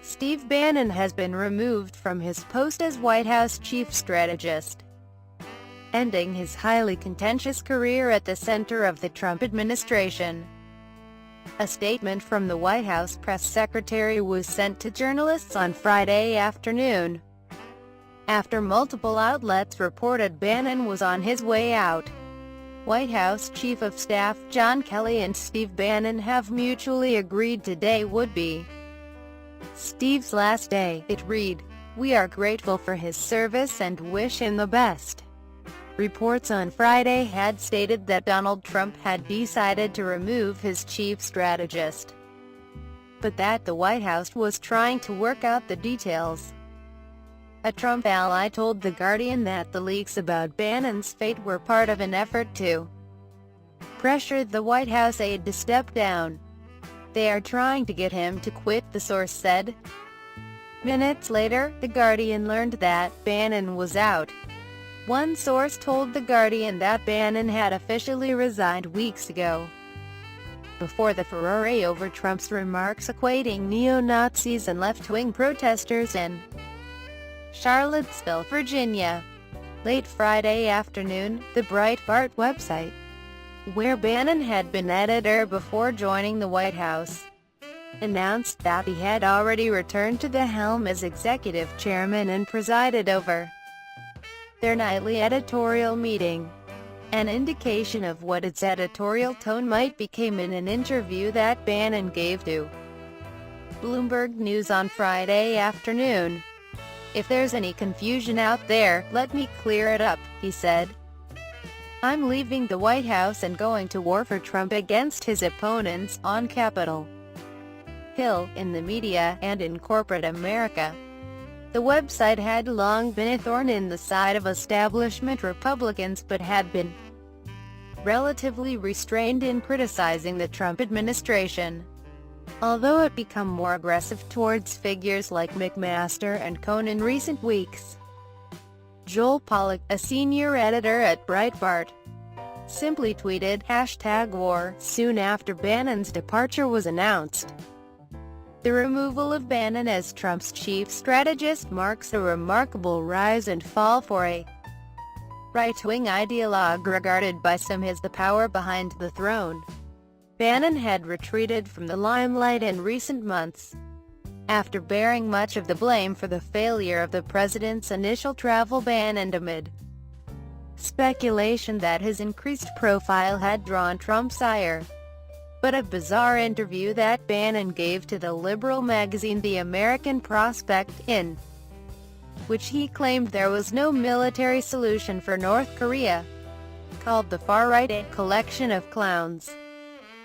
Steve Bannon has been removed from his post as White House chief strategist, ending his highly contentious career at the center of the Trump administration. A statement from the White House press secretary was sent to journalists on Friday afternoon, after multiple outlets reported Bannon was on his way out. White House Chief of Staff John Kelly and Steve Bannon have mutually agreed today would be Steve's last day. It read, "We are grateful for his service and wish him the best." Reports on Friday had stated that Donald Trump had decided to remove his chief strategist, but that the White House was trying to work out the details. A Trump ally told The Guardian that the leaks about Bannon's fate were part of an effort to pressure the White House aide to step down. "They are trying to get him to quit," the source said. Minutes later, The Guardian learned that Bannon was out. One source told The Guardian that Bannon had officially resigned weeks ago, before the furore over Trump's remarks equating neo-Nazis and left-wing protesters in Charlottesville, Virginia. Late Friday afternoon, the Breitbart website, where Bannon had been editor before joining the White House, announced that he had already returned to the helm as executive chairman and presided over their nightly editorial meeting. An indication of what its editorial tone might become in an interview that Bannon gave to Bloomberg News on Friday afternoon. "If there's any confusion out there, let me clear it up," he said. "I'm leaving the White House and going to war for Trump against his opponents on Capitol Hill, in the media, and in corporate America." The website had long been a thorn in the side of establishment Republicans but had been relatively restrained in criticizing the Trump administration, although it became more aggressive towards figures like McMaster and Cohn in recent weeks. Joel Pollack, a senior editor at Breitbart, simply tweeted #war soon after Bannon's departure was announced. The removal of Bannon as Trump's chief strategist marks a remarkable rise and fall for a right-wing ideologue regarded by some as the power behind the throne. Bannon had retreated from the limelight in recent months, after bearing much of the blame for the failure of the president's initial travel ban and amid speculation that his increased profile had drawn Trump's ire. But a bizarre interview that Bannon gave to the liberal magazine The American Prospect, in which he claimed there was no military solution for North Korea, called the far-right a collection of clowns,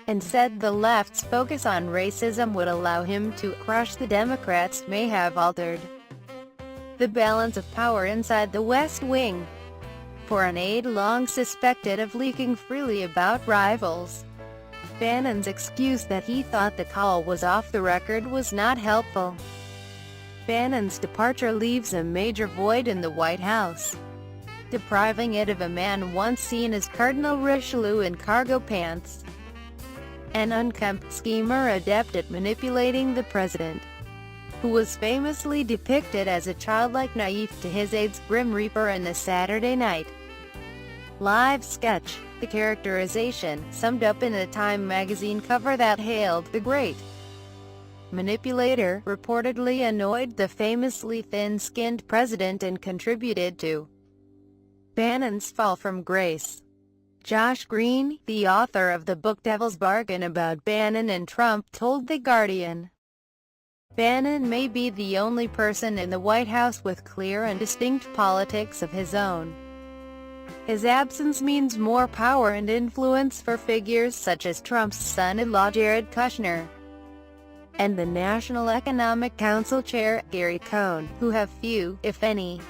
and said the left's focus on racism would allow him to crush the Democrats, may have altered the balance of power inside the West Wing. For an aide long suspected of leaking freely about rivals, Bannon's excuse that he thought the call was off the record was not helpful. Bannon's departure leaves a major void in the White House, depriving it of a man once seen as Cardinal Richelieu in cargo pants, an unkempt schemer adept at manipulating the president, who was famously depicted as a childlike naive to his aide's Grim Reaper in the Saturday Night Live sketch. The characterization, summed up in a Time magazine cover that hailed the great manipulator, reportedly annoyed the famously thin-skinned president and contributed to Bannon's fall from grace. Josh Green, the author of the book Devil's Bargain about Bannon and Trump, told The Guardian, "Bannon may be the only person in the White House with clear and distinct politics of his own. His absence means more power and influence for figures such as Trump's son-in-law Jared Kushner and the National Economic Council chair, Gary Cohn, who have few, if any,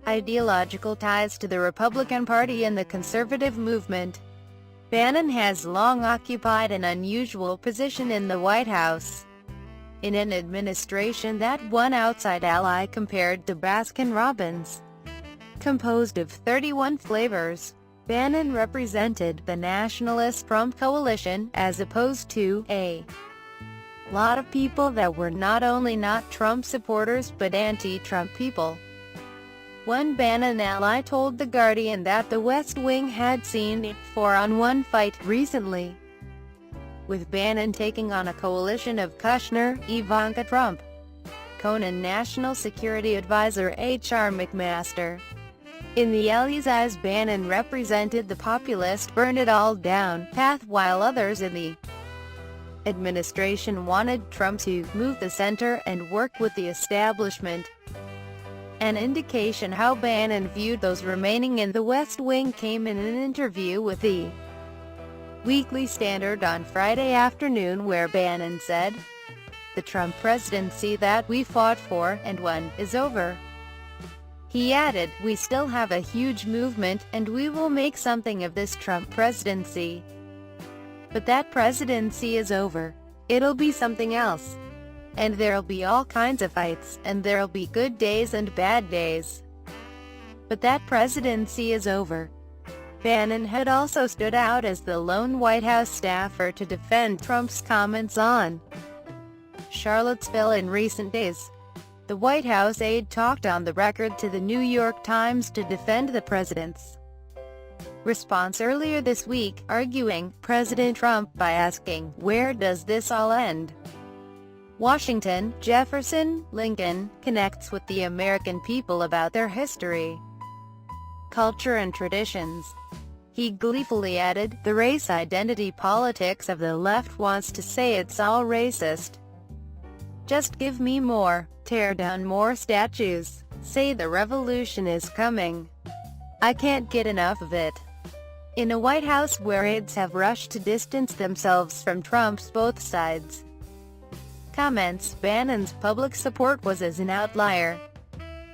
ideological ties to the Republican Party and the conservative movement." Bannon has long occupied an unusual position in the White House, in an administration that one outside ally compared to Baskin-Robbins. Composed of 31 flavors, Bannon represented the nationalist Trump coalition, as opposed to a lot of people that were not only not Trump supporters but anti-Trump people. One Bannon ally told The Guardian that the West Wing had seen a 4-on-1 fight recently, with Bannon taking on a coalition of Kushner, Ivanka Trump, Conan National Security Advisor H.R. McMaster. In the Ellie's eyes, Bannon represented the populist burn-it-all-down path, while others in the administration wanted Trump to move the center and work with the establishment. An indication how Bannon viewed those remaining in the West Wing came in an interview with the Weekly Standard on Friday afternoon, where Bannon said, "The Trump presidency that we fought for and won is over." He added, "We still have a huge movement, and we will make something of this Trump presidency. But that presidency is over. It'll be something else. And there'll be all kinds of fights, and there'll be good days and bad days. But that presidency is over." Bannon had also stood out as the lone White House staffer to defend Trump's comments on Charlottesville in recent days. The White House aide talked on the record to the New York Times to defend the president's response earlier this week, arguing President Trump by asking, "Where does this all end?" Washington, Jefferson, Lincoln, connects with the American people about their history, culture and traditions. He gleefully added, "The race identity politics of the left wants to say it's all racist. Just give me more, tear down more statues, say the revolution is coming. I can't get enough of it." In a White House where aides have rushed to distance themselves from Trump's both sides comments, Bannon's public support was as an outlier.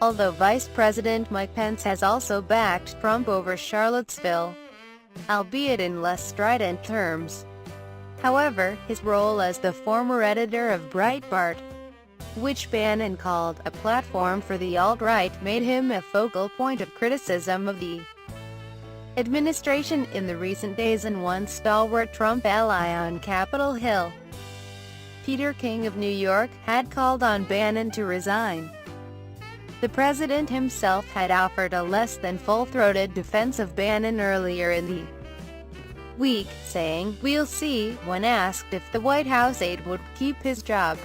Although Vice President Mike Pence has also backed Trump over Charlottesville, albeit in less strident terms. However, his role as the former editor of Breitbart, which Bannon called a platform for the alt-right, made him a focal point of criticism of the administration in the recent days, and one stalwart Trump ally on Capitol Hill, Peter King of New York, had called on Bannon to resign. The president himself had offered a less than full-throated defense of Bannon earlier in the week, saying, "We'll see," when asked if the White House aide would keep his job.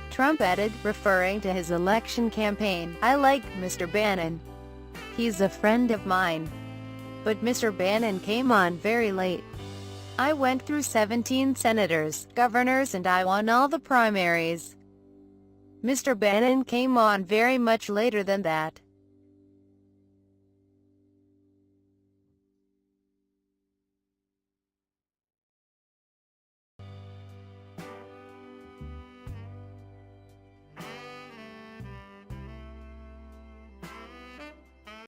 Trump added, referring to his election campaign, "I like Mr. Bannon. He's a friend of mine. But Mr. Bannon came on very late. I went through 17 senators, governors, and I won all the primaries. Mr. Bannon came on very much later than that."